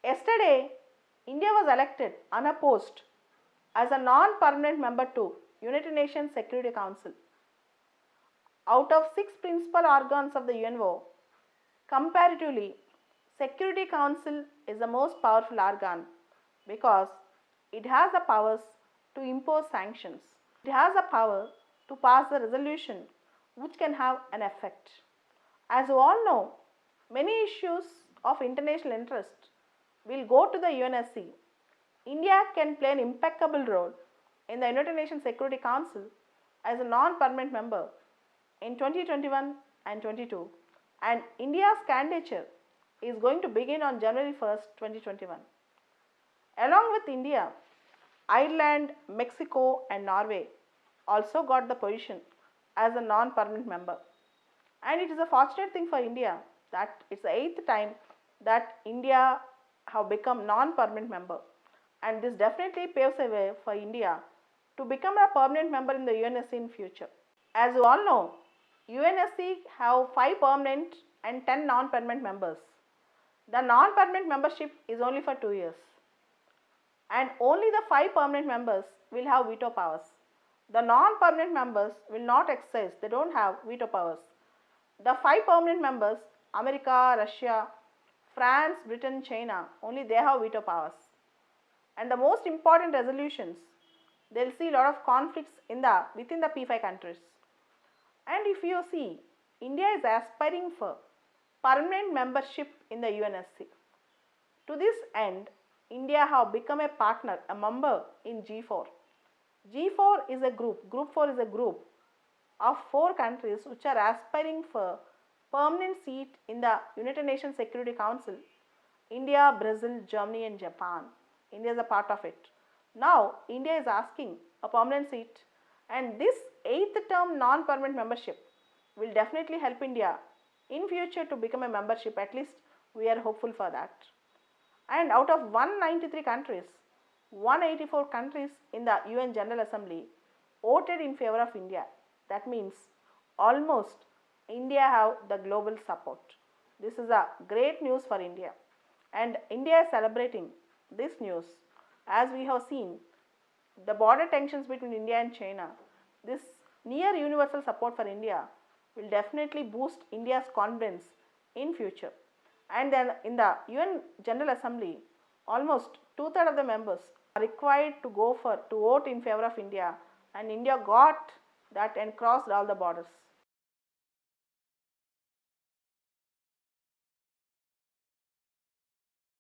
Yesterday, India was elected unopposed as a non-permanent member to United Nations Security Council. Out of 6 principal organs of the UNO, comparatively, Security Council is the most powerful organ because it has the powers to impose sanctions. It has the power to pass the resolution which can have an effect. As you all know, many issues of international interest will go to the UNSC. India can play an impeccable role in the United Nations Security Council as a non-permanent member in 2021 and 22, and India's candidature is going to begin on January 1st, 2021. Along with India, Ireland, Mexico and Norway also got the position as a non-permanent member. And it is a fortunate thing for India that it's the 8th time that India have become non-permanent member, and this definitely paves a way for India to become a permanent member in the UNSC in future. As you all know, UNSC have 5 permanent and 10 non-permanent members. The non-permanent membership is only for 2 years, and only the 5 permanent members will have veto powers. The non-permanent members will not exercise, they don't have veto powers. The 5 permanent members, America, Russia, France, Britain, China, only they have veto powers. And the most important resolutions, they will see a lot of conflicts within the P5 countries. And if you see, India is aspiring for permanent membership in the UNSC. To this end, India have become a partner, a member in G4. G4 is a group, Group 4 is a group of 4 countries which are aspiring for permanent seat in the United Nations Security Council. India, Brazil, Germany and Japan. India is a part of it. Now, India is asking a permanent seat, and this 8th term non-permanent membership will definitely help India in future to become a membership. At least we are hopeful for that. And out of 193 countries, 184 countries in the UN General Assembly voted in favor of India. That means almost India have the global support. This is a great news for India, and India is celebrating this news. As we have seen the border tensions between India and China, this near universal support for India will definitely boost India's confidence in future. And then in the UN General Assembly, almost 2/3 of the members are required to vote in favor of India, and India got that and crossed all the borders.